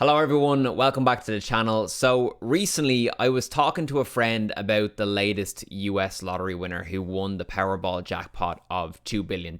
Hello everyone, welcome back to the channel. So recently I was talking to a friend about the latest US lottery winner who won the Powerball jackpot of $2 billion.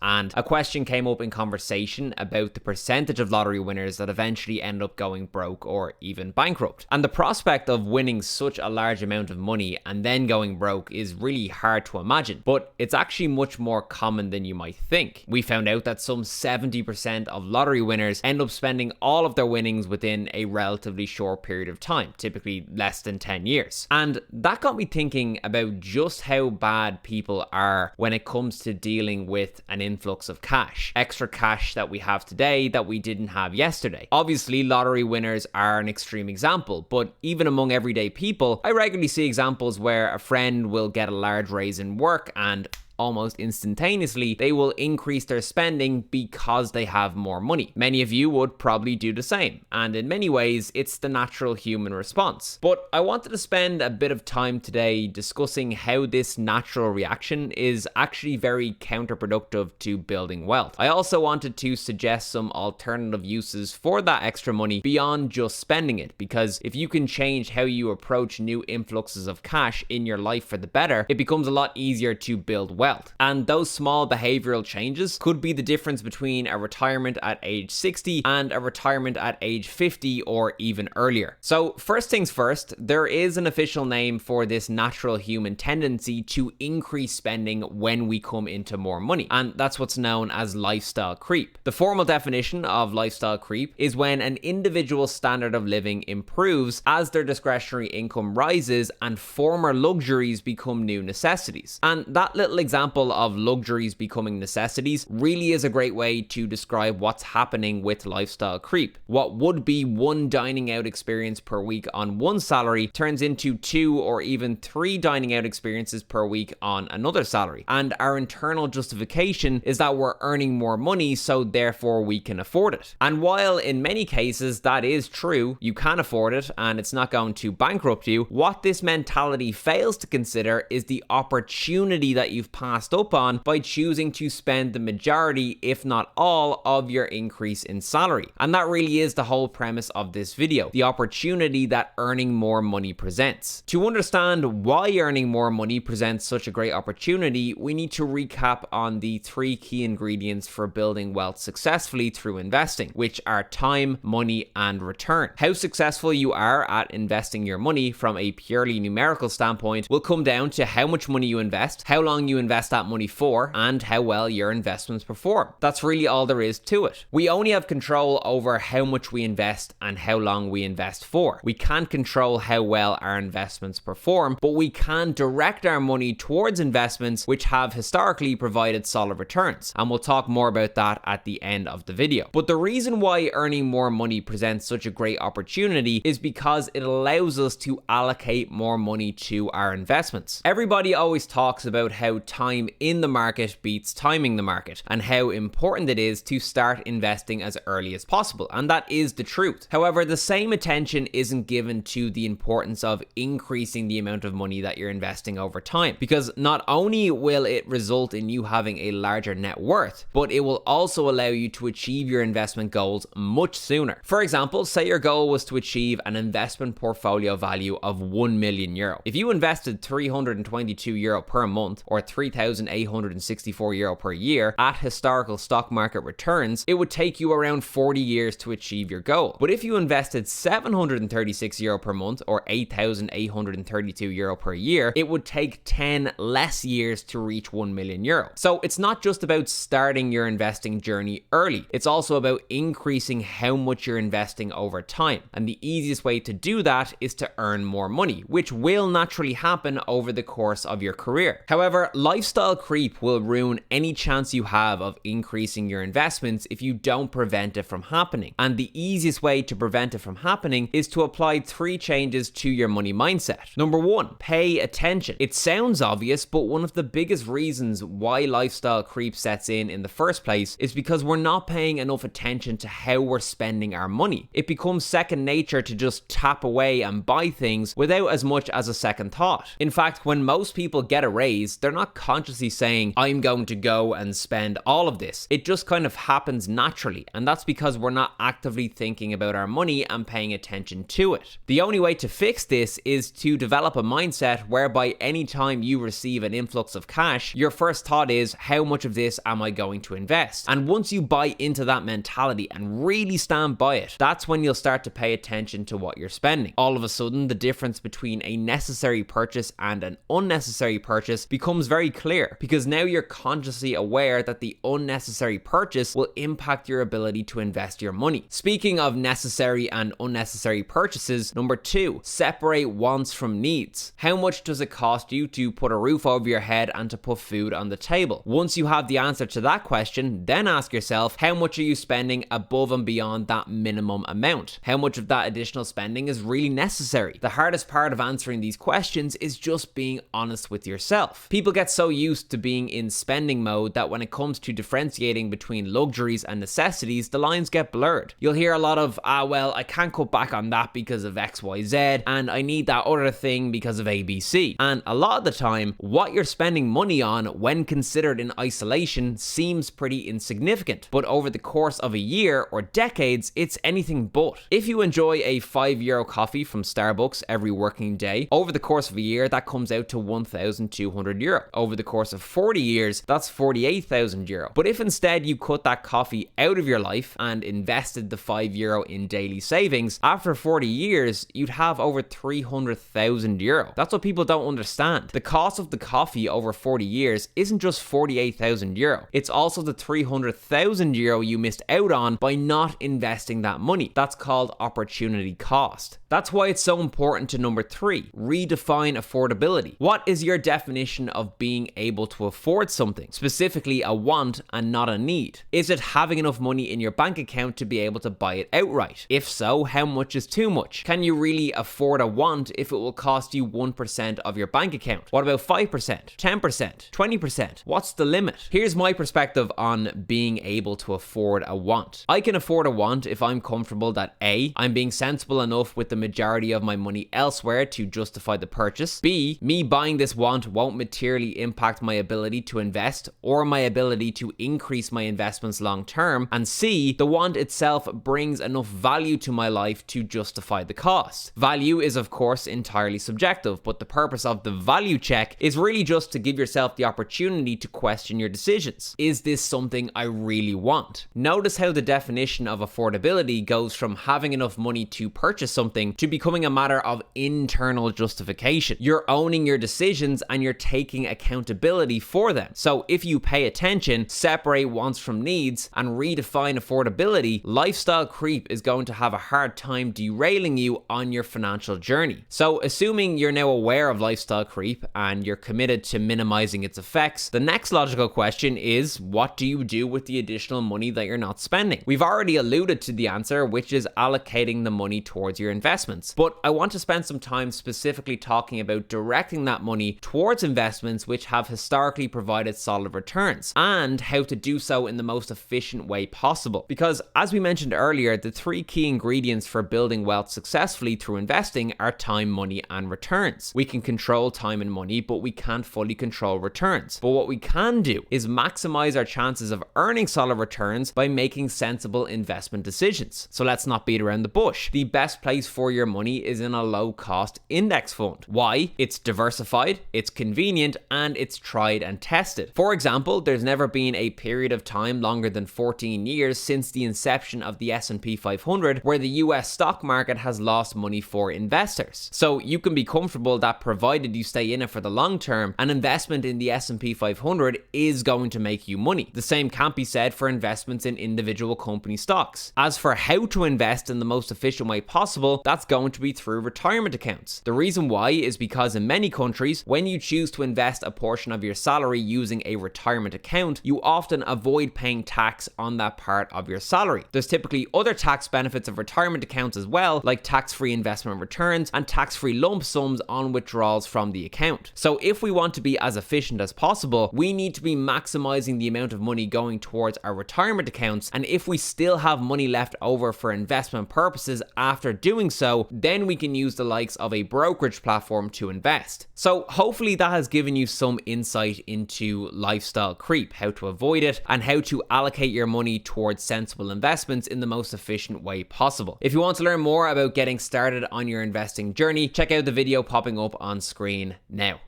And a question came up in conversation about the percentage of lottery winners that eventually end up going broke or even bankrupt. And the prospect of winning such a large amount of money and then going broke is really hard to imagine, but it's actually much more common than you might think. We found out that some 70% of lottery winners end up spending all of their winnings within a relatively short period of time, typically less than 10 years. And that got me thinking about just how bad people are when it comes to dealing with an influx of cash. Extra cash that we have today that we didn't have yesterday. Obviously, lottery winners are an extreme example, but even among everyday people, I regularly see examples where a friend will get a large raise in work and almost instantaneously, they will increase their spending because they have more money. Many of you would probably do the same, and in many ways, it's the natural human response. But I wanted to spend a bit of time today discussing how this natural reaction is actually very counterproductive to building wealth. I also wanted to suggest some alternative uses for that extra money beyond just spending it, because if you can change how you approach new influxes of cash in your life for the better, it becomes a lot easier to build wealth. And those small behavioral changes could be the difference between a retirement at age 60 and a retirement at age 50 or even earlier. So first things first, there is an official name for this natural human tendency to increase spending when we come into more money, and that's what's known as lifestyle creep. The formal definition of lifestyle creep is when an individual's standard of living improves as their discretionary income rises and former luxuries become new necessities. And that little example of luxuries becoming necessities really is a great way to describe what's happening with lifestyle creep. What would be one dining out experience per week on one salary turns into 2 or even 3 dining out experiences per week on another salary. And our internal justification is that we're earning more money, so therefore we can afford it. And while in many cases that is true, you can afford it and it's not going to bankrupt you, what this mentality fails to consider is the opportunity that you've passed up on by choosing to spend the majority, if not all, of your increase in salary. And that really is the whole premise of this video, the opportunity that earning more money presents. To understand why earning more money presents such a great opportunity, we need to recap on the 3 key ingredients for building wealth successfully through investing, which are time, money, and return. How successful you are at investing your money from a purely numerical standpoint will come down to how much money you invest, how long you invest that money for, and how well your investments perform. That's really all there is to it. We only have control over how much we invest and how long we invest for. We can't control how well our investments perform, but we can direct our money towards investments which have historically provided solid returns. And we'll talk more about that at the end of the video. But the reason why earning more money presents such a great opportunity is because it allows us to allocate more money to our investments. Everybody always talks about how time in the market beats timing the market, and how important it is to start investing as early as possible, and that is the truth. However, the same attention isn't given to the importance of increasing the amount of money that you're investing over time, because not only will it result in you having a larger net worth, but it will also allow you to achieve your investment goals much sooner. For example, say your goal was to achieve an investment portfolio value of €1 million. If you invested €322 per month or €3,864 per year at historical stock market returns, it would take you around 40 years to achieve your goal. But if you invested €736 per month or €8,832 per year, it would take 10 less years to reach €1 million. So it's not just about starting your investing journey early, it's also about increasing how much you're investing over time. And the easiest way to do that is to earn more money, which will naturally happen over the course of your career. However, lifestyle creep will ruin any chance you have of increasing your investments if you don't prevent it from happening. And the easiest way to prevent it from happening is to apply 3 changes to your money mindset. Number 1, pay attention. It sounds obvious, but one of the biggest reasons why lifestyle creep sets in the first place is because we're not paying enough attention to how we're spending our money. It becomes second nature to just tap away and buy things without as much as a second thought. In fact, when most people get a raise, they're not consciously saying, I'm going to go and spend all of this. It just kind of happens naturally, and that's because we're not actively thinking about our money and paying attention to it. The only way to fix this is to develop a mindset whereby anytime you receive an influx of cash, your first thought is, how much of this am I going to invest? And once you buy into that mentality and really stand by it, that's when you'll start to pay attention to what you're spending. All of a sudden, the difference between a necessary purchase and an unnecessary purchase becomes very clear, because now you're consciously aware that the unnecessary purchase will impact your ability to invest your money. Speaking of necessary and unnecessary purchases, number 2, separate wants from needs. How much does it cost you to put a roof over your head and to put food on the table? Once you have the answer to that question, then ask yourself, how much are you spending above and beyond that minimum amount? How much of that additional spending is really necessary? The hardest part of answering these questions is just being honest with yourself. People get so used to being in spending mode that when it comes to differentiating between luxuries and necessities, the lines get blurred. You'll hear a lot of, well, I can't cut back on that because of XYZ, and I need that other thing because of ABC. And a lot of the time, what you're spending money on when considered in isolation seems pretty insignificant, but over the course of a year or decades, it's anything but. If you enjoy a €5 coffee from Starbucks every working day, over the course of a year, that comes out to €1,200. Over the course of 40 years, that's €48,000. But if instead you cut that coffee out of your life and invested the €5 in daily savings, after 40 years, you'd have over €300,000. That's what people don't understand. The cost of the coffee over 40 years isn't just €48,000. It's also the €300,000 you missed out on by not investing that money. That's called opportunity cost. That's why it's so important to number 3, redefine affordability. What is your definition of being able to afford something? Specifically a want and not a need. Is it having enough money in your bank account to be able to buy it outright? If so, how much is too much? Can you really afford a want if it will cost you 1% of your bank account? What about 5%, 10%, 20%? What's the limit? Here's my perspective on being able to afford a want. I can afford a want if I'm comfortable that A, I'm being sensible enough with the majority of my money elsewhere to justify the purchase. B, me buying this want won't materially impact my ability to invest or my ability to increase my investments long term. And C, the want itself brings enough value to my life to justify the cost. Value is of course entirely subjective, but the purpose of the value check is really just to give yourself the opportunity to question your decisions. Is this something I really want? Notice how the definition of affordability goes from having enough money to purchase something to becoming a matter of internal justification. You're owning your decisions and you're taking accountability for them. So if you pay attention, separate wants from needs, and redefine affordability, lifestyle creep is going to have a hard time derailing you on your financial journey. So assuming you're now aware of lifestyle creep and you're committed to minimizing its effects, the next logical question is, what do you do with the additional money that you're not spending? We've already alluded to the answer, which is allocating the money towards your investments. But I want to spend some time specifically talking about directing that money towards investments which have historically provided solid returns, and how to do so in the most efficient way possible. Because as we mentioned earlier, the 3 key ingredients for building wealth successfully through investing are time, money, and returns. We can control time and money, but we can't fully control returns. But what we can do is maximize our chances of earning solid returns by making sensible investment decisions. So let's not beat around the bush. The best place for your money is in a low-cost index fund. Why? It's diversified, it's convenient, and it's tried and tested. For example, there's never been a period of time longer than 14 years since the inception of the S&P 500 where the US stock market has lost money for investors. So you can be comfortable that provided you stay in it for the long term, an investment in the S&P 500 is going to make you money. The same can't be said for investments in individual company stocks. As for how to invest in the most efficient way possible, that's going to be through retirement accounts. The reason why is because in many countries, when you choose to invest a portion of your salary using a retirement account, you often avoid paying tax on that part of your salary. There's typically other tax benefits of retirement accounts as well, like tax-free investment returns and tax-free lump sums on withdrawals from the account. So if we want to be as efficient as possible, we need to be maximizing the amount of money going towards our retirement accounts, and if we still have money left over for investment purposes after doing so, then we can use the likes of a brokerage platform to invest. So hopefully that has given you some insight into lifestyle creep, how to avoid it, and how to allocate your money towards sensible investments in the most efficient way possible. If you want to learn more about getting started on your investing journey, check out the video popping up on screen now.